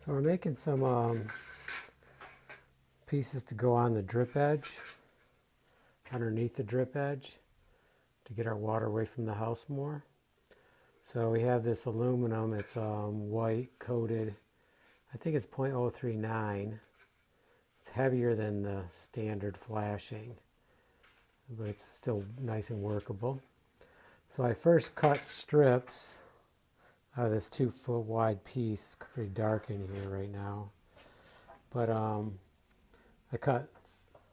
So we're making some pieces to go on the drip edge, underneath the drip edge, to get our water away from the house more. So we have this aluminum, it's white coated, I think it's 0.039. It's heavier than the standard flashing, but it's still nice and workable. So I first cut strips out of this 2-foot wide piece. It's pretty dark in here right now. But I cut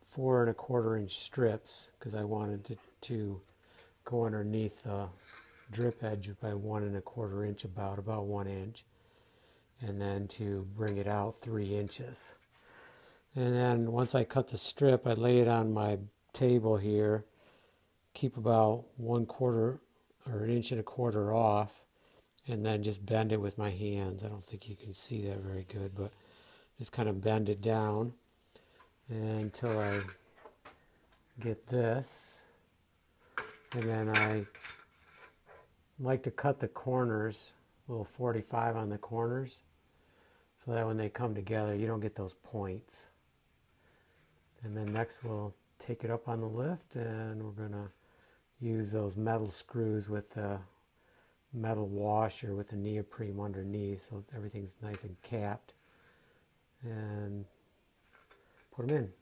4 1/4 inch strips because I wanted it to go underneath the drip edge by 1 1/4 inch, about 1 inch, and then to bring it out 3 inches. And then once I cut the strip, I lay it on my table here, keep about 1/4 or 1 1/4 inches off, and then just bend it with my hands. I don't think you can see that very good, but just kind of bend it down until I get this. And then I like to cut the corners, a little 45 on the corners, so that when they come together you don't get those points. And then next we'll take it up on the lift, and we're going to use those metal screws with the metal washer with the neoprene underneath, so everything's nice and capped, and put them in.